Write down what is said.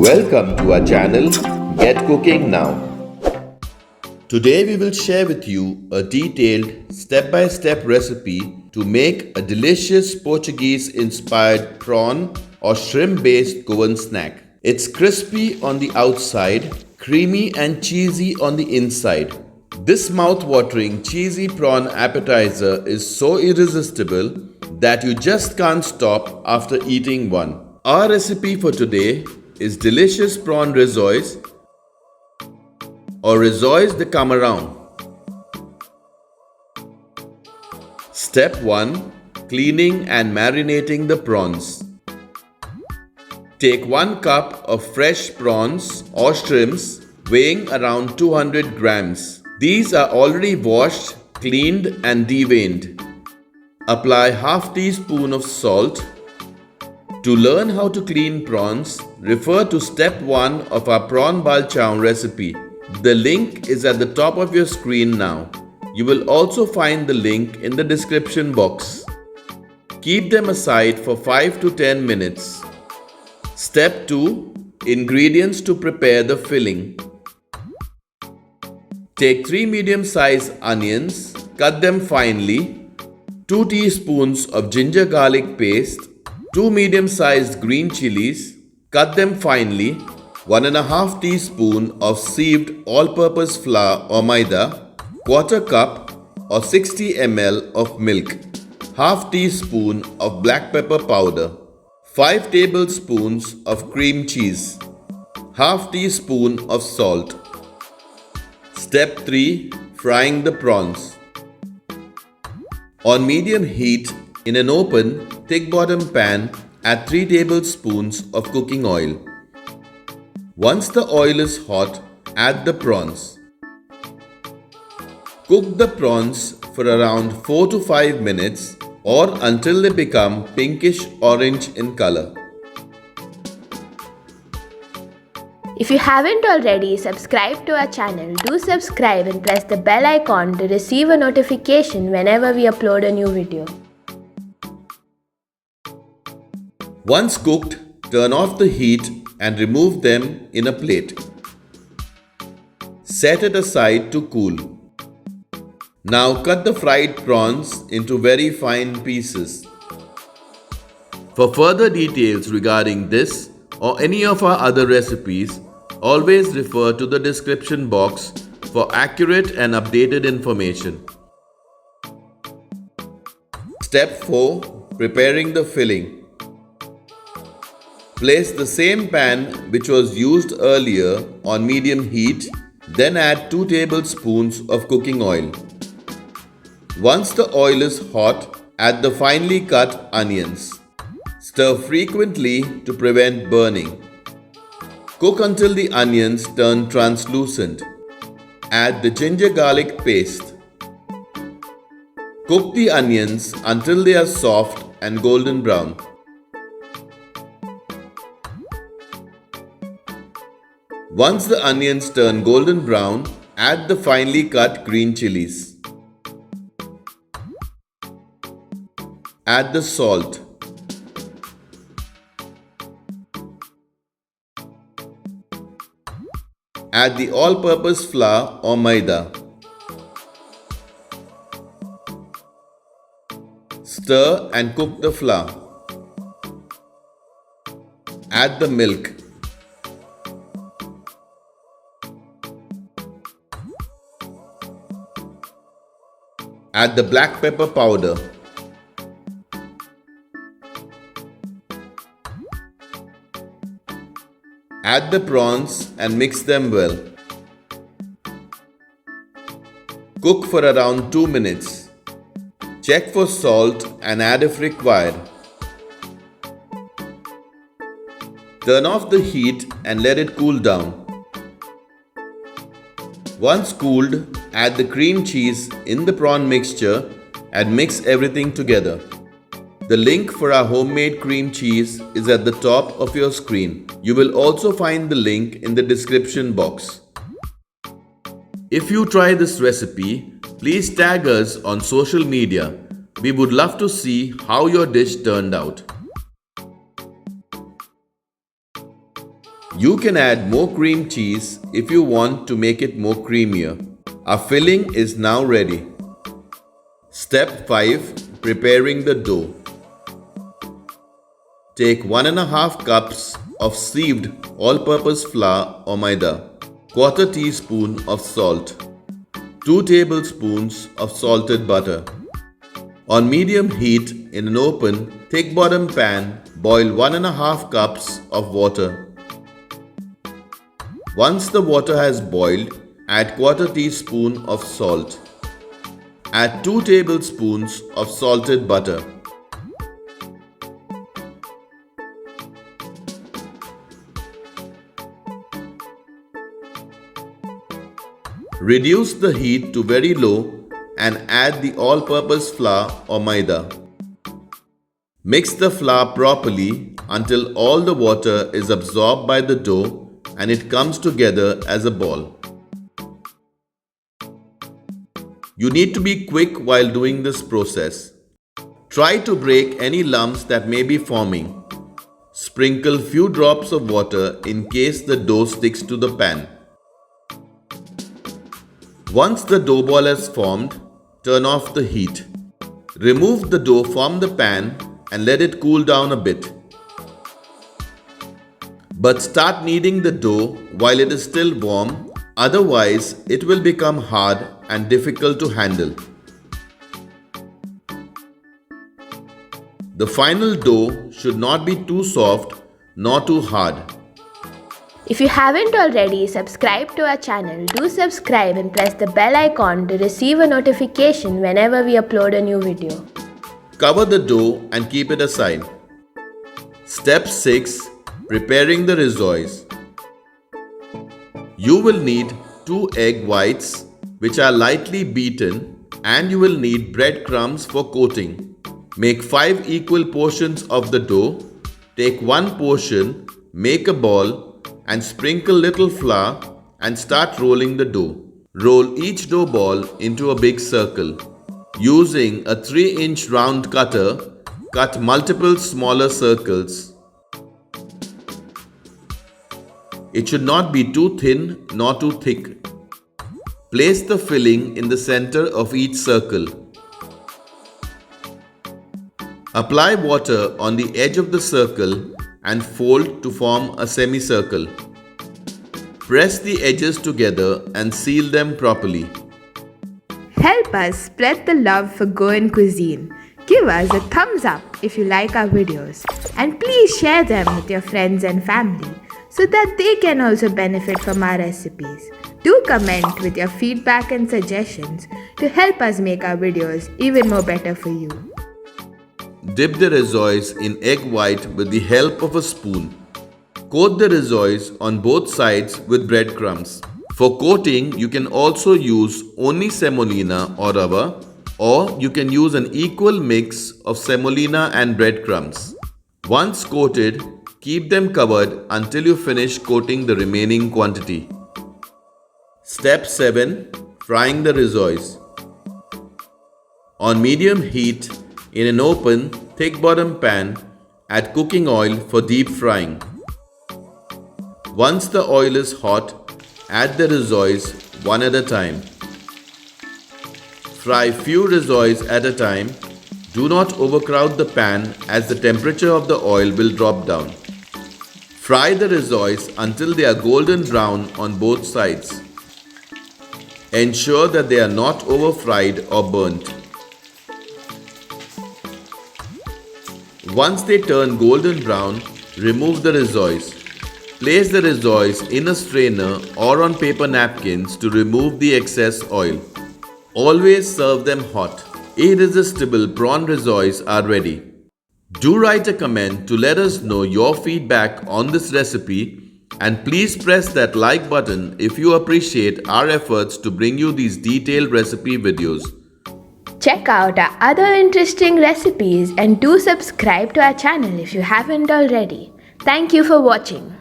Welcome to our channel Get Cooking Now. Today we will share with you a detailed step-by-step recipe to make a delicious Portuguese-inspired prawn or shrimp-based Goan snack. It's crispy on the outside, creamy and cheesy on the inside. This mouth-watering cheesy prawn appetizer is so irresistible that you just can't stop after eating one. Our recipe for today is delicious prawn rissois or Rissóis de Camarão. Step 1. Cleaning and marinating the prawns. Take 1 cup of fresh prawns or shrimps weighing around 200 grams. These are already washed, cleaned and deveined. Apply half teaspoon of salt. To learn how to clean prawns, refer to step 1 of our prawn balchão recipe. The link is at the top of your screen now. You will also find the link in the description box. Keep them aside for 5 to 10 minutes. Step 2. Ingredients to prepare the filling. Take 3 medium-sized onions, cut them finely, 2 teaspoons of ginger garlic paste, 2 medium-sized green chilies, cut them finely, 1.5 teaspoon of sieved all-purpose flour or maida, 1/4 cup or 60 ml of milk, half teaspoon of black pepper powder, 5 tablespoons of cream cheese, half teaspoon of salt. Step 3. Frying the prawns. On medium heat, in an open, thick bottom pan, add 3 tablespoons of cooking oil. Once the oil is hot, add the prawns. Cook the prawns for around 4 to 5 minutes or until they become pinkish orange in color. If you haven't already subscribed to our channel, do subscribe and press the bell icon to receive a notification whenever we upload a new video. Once cooked, turn off the heat and remove them in a plate. Set it aside to cool. Now cut the fried prawns into very fine pieces. For further details regarding this or any of our other recipes, always refer to the description box for accurate and updated information. Step 4. Preparing the filling. Place the same pan which was used earlier on medium heat, then add 2 tablespoons of cooking oil. Once the oil is hot, add the finely cut onions. Stir frequently to prevent burning. Cook until the onions turn translucent. Add the ginger garlic paste. Cook the onions until they are soft and golden brown. Once the onions turn golden brown, add the finely cut green chilies. Add the salt. Add the all-purpose flour or maida. Stir and cook the flour. Add the milk. Add the black pepper powder. Add the prawns and mix them well. Cook for around 2 minutes. Check for salt and add if required. Turn off the heat and let it cool down. Once cooled, add the cream cheese in the prawn mixture and mix everything together. The link for our homemade cream cheese is at the top of your screen. You will also find the link in the description box. If you try this recipe, please tag us on social media. We would love to see how your dish turned out. You can add more cream cheese if you want to make it more creamier. Our filling is now ready. Step 5. Preparing the dough. Take 1½ cups of sieved all-purpose flour or maida, 1/4 teaspoon of salt, 2 tablespoons of salted butter. On medium heat in an open, thick bottom pan, boil 1½ cups of water. Once the water has boiled, add 1/4 teaspoon of salt. Add 2 tablespoons of salted butter. Reduce the heat to very low and add the all-purpose flour or maida. Mix the flour properly until all the water is absorbed by the dough and it comes together as a ball. You need to be quick while doing this process. Try to break any lumps that may be forming. Sprinkle few drops of water in case the dough sticks to the pan. Once the dough ball has formed, turn off the heat. Remove the dough from the pan and let it cool down a bit. But start kneading the dough while it is still warm, otherwise it will become hard and difficult to handle. The final dough should not be too soft nor too hard. If you haven't already subscribed to our channel, do subscribe and press the bell icon to receive a notification whenever we upload a new video. Cover the dough and keep it aside. Step 6. Preparing the rissóis. You will need 2 egg whites which are lightly beaten, and you will need breadcrumbs for coating. Make 5 equal portions of the dough. Take 1 portion, make a ball, and sprinkle little flour and start rolling the dough. Roll each dough ball into a big circle. Using a 3-inch round cutter, cut multiple smaller circles. It should not be too thin nor too thick. Place the filling in the center of each circle. Apply water on the edge of the circle and fold to form a semicircle. Press the edges together and seal them properly. Help us spread the love for Goan cuisine. Give us a thumbs up if you like our videos, and please share them with your friends and family so that they can also benefit from our recipes. Do comment with your feedback and suggestions to help us make our videos even more better for you. Dip the rissóis in egg white with the help of a spoon. Coat the rissóis on both sides with breadcrumbs. For coating, you can also use only semolina or rava, or you can use an equal mix of semolina and breadcrumbs. Once coated, keep them covered until you finish coating the remaining quantity. Step 7. Frying the rissóis. On medium heat, in an open, thick bottom pan, add cooking oil for deep frying. Once the oil is hot, add the rissóis one at a time. Fry few rissóis at a time. Do not overcrowd the pan as the temperature of the oil will drop down. Fry the rissóis until they are golden brown on both sides. Ensure that they are not over fried or burnt. Once they turn golden brown, remove the rissóis. Place the rissóis in a strainer or on paper napkins to remove the excess oil. Always serve them hot. Irresistible prawn rissóis are ready. Do write a comment to let us know your feedback on this recipe, and please press that like button if you appreciate our efforts to bring you these detailed recipe videos. Check out our other interesting recipes and do subscribe to our channel if you haven't already. Thank you for watching.